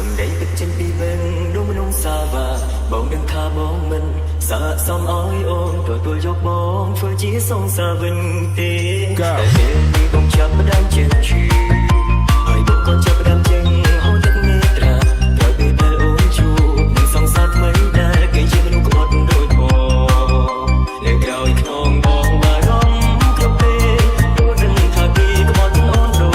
សំដីទឹកចេញពីបេះដូងមនុស្សសាវាបងដឹងថាបងមិនសាកសមឲ្យអូនទទួលយកបងធ្វើជាសងសាវិញទេតែពេលនេះបងចាប់ផ្ដើមចេះឈឺហើយបងក៏ចាប់ផ្ដើមចេញហូរទឹកនេត្រាក្រោយពេលដែលអូនជួបនឹងសងសាថ្មីដែលគេជាមនុស្សក្បត់ដូចបងនៅក្រោយខ្នងបងបារម្ភគ្រប់ពេលព្រោះដឹងថាគេក្បត់អូនដូ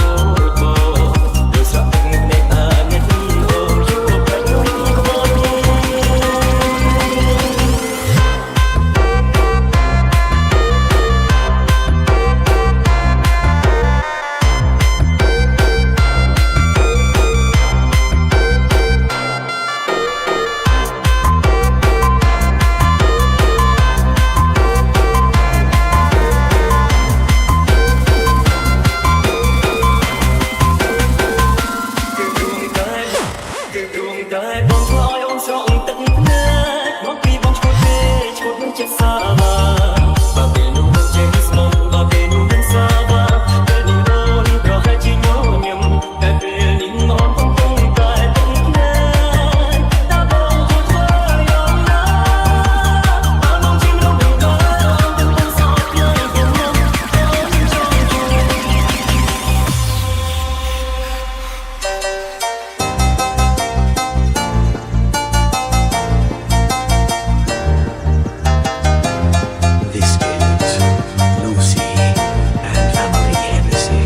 ចបងដូចស្រក់ទឹកភ្នែកអាណិតអូនយល់ប្រាច់នោះក្បត់តែបងធ្វើឲ្យអូនស្រក់ទឹកភ្នែកមកពីបងឈួតពេកឈួតនឹងចិត្តសាបាបើពេលនោះមិនចេះស្មោះបើពេលនោះមិនសាបាពេលនេះអូនប្រហែលជាញញឹមតែពេលនេះអូនកំពុងតែទឹកភ្នែកតើបងគួរធ្វើយ៉ាងណាបើបងជាមនុស្សមិនដែរអូនទៅសោកខ្ញុំខ្ញុំអូនចង់ជួយ This is Lucy and Family Embassy.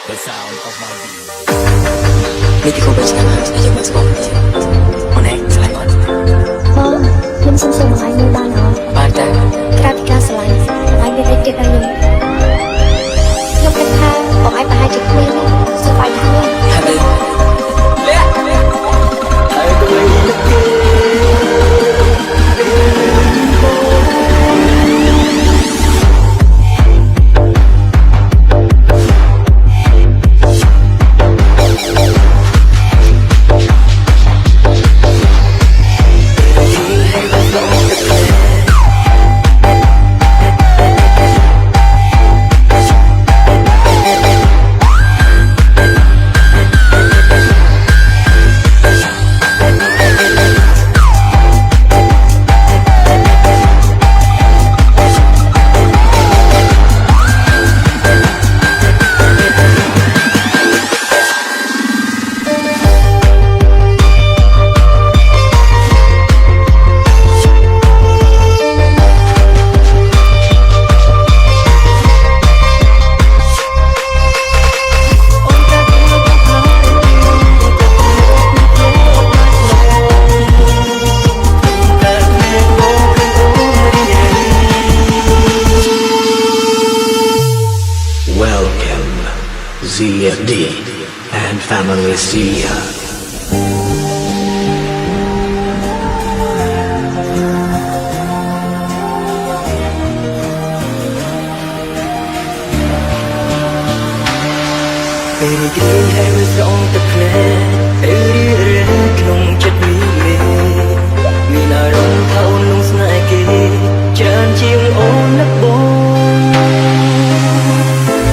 The sound of my beat. នេះគឺបេឆ្ងាយហើយខ្ញុំមកស្គាល់គ្នាអូនឯងឆ្លាញ់អត់បងខ្ញុំសុំសួរមួយមួយបានអត់បានតែក្រៅពីការឆ្លាញ់ហើយមានអីទៀតដល់ខ្ញុំគិតថាបងឯងប្រហែលជាគ្មានសុខបញ្ហានេះ ហើយ ហើយទៅវិញគេ Welcome, ZFD and Family Sia. Baby, can you hear us on the plan? Everyក្នុងចិត្តមានអារម្មណ៍ថាអូននឹងស្នេហ៍គេច្រើនជាងអូននឹកបង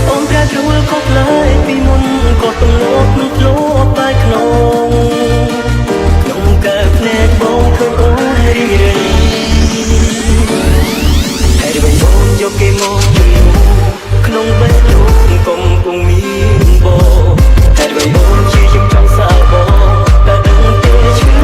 អូនប្រែប្រួលខុសប្លែកពីមុនក៏ទំលាប់មិនធ្លាប់បែកក្នុងការភ្នែកបងឃើញអូនរីករាយហើយវិញបងយកគេមកក្នុងបេះដូងកំពុងមានបងតែវិញអូនជាខ្ញុំចង់សាកបងតែដឹងទេឆ្ងា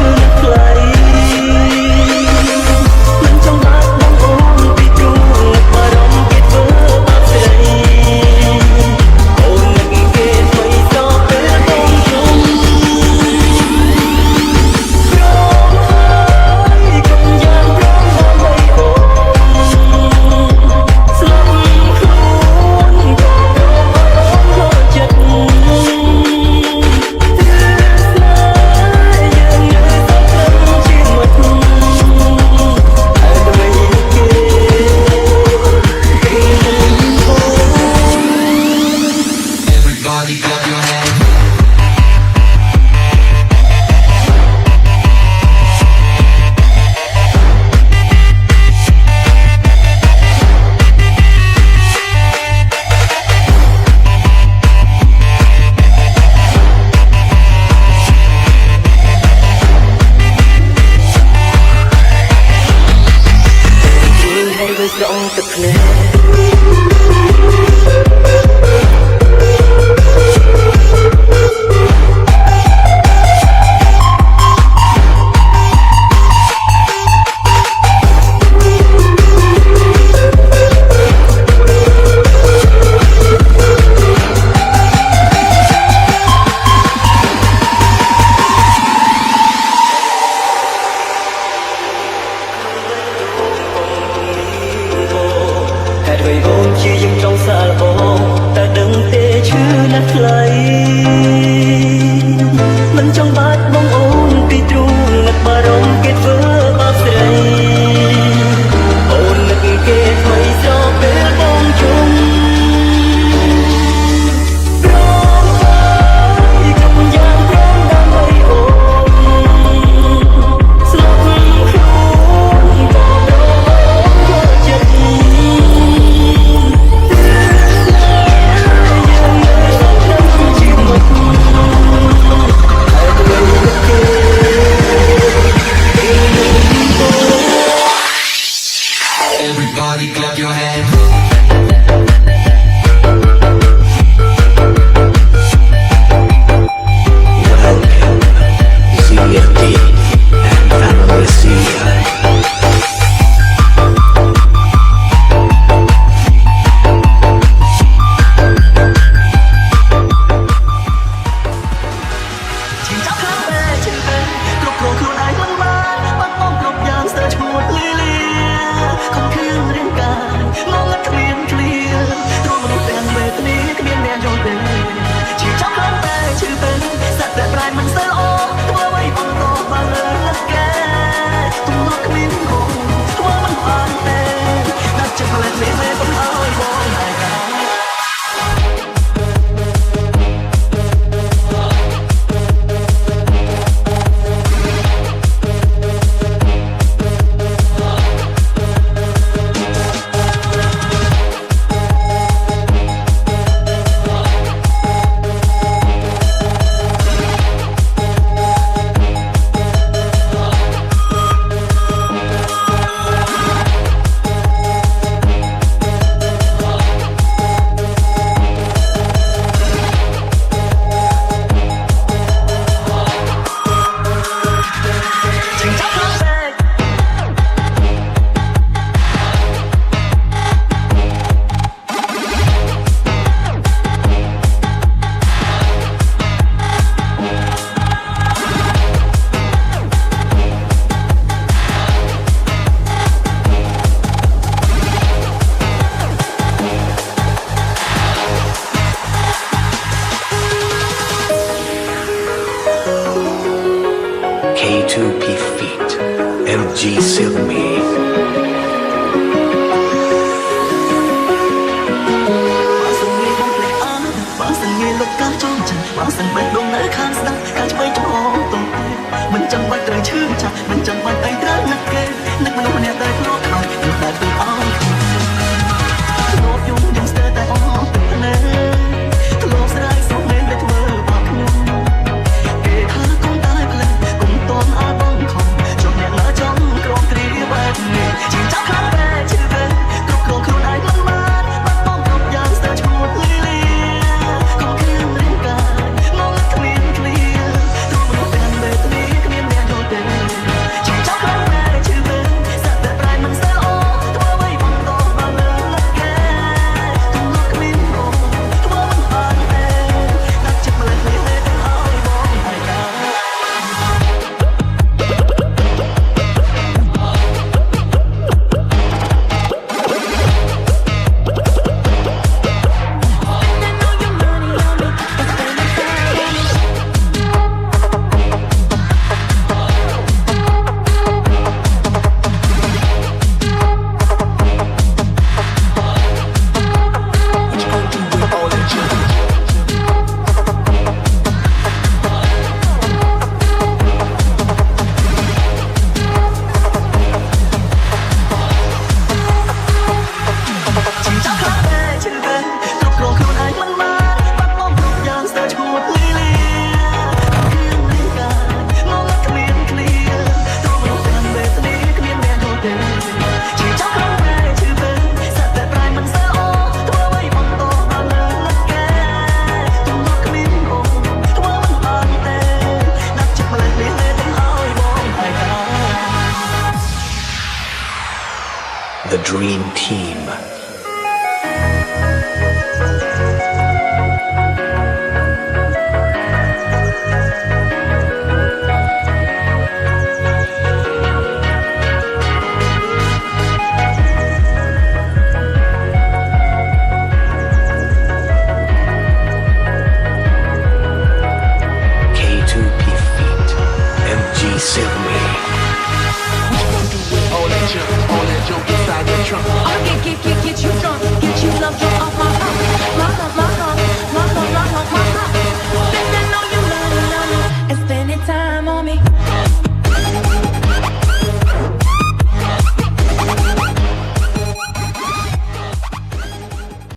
G Silmi. បើសិនងាយលុបការចងចាំបើសិនបេះដូងនៅខាងស្ដាំការឆ្វេងចំហតងមិនចាំបាច់ត្រូវឈឺចាស់មិនចាំបាច់អីត្រូវនឹកគេនឹកមនុស្សម្នាក់ដែលធ្លាប់ខ្លាចនឹងតែទូអោយធ្លាប់យំយំស្ទើរតែអស់ទឹកភ្នែកធ្លាប់ស្ដាយសុខមែនតែធ្វើបាបខ្ញុំគេថាកុំតែផ្លែកុំតន់ឲ្យបងខំជប់អ្នកណាចង់ក្រំគ្រាបែបនេះជាចាប់ខ្លាំងតែជឿទៅគ្រប់គ្រងខ្លួនឯងមិនបានបាត់បង់គ្រប់យ៉ាងស្ទើរឈ្មោះលីលីThe Dream Team.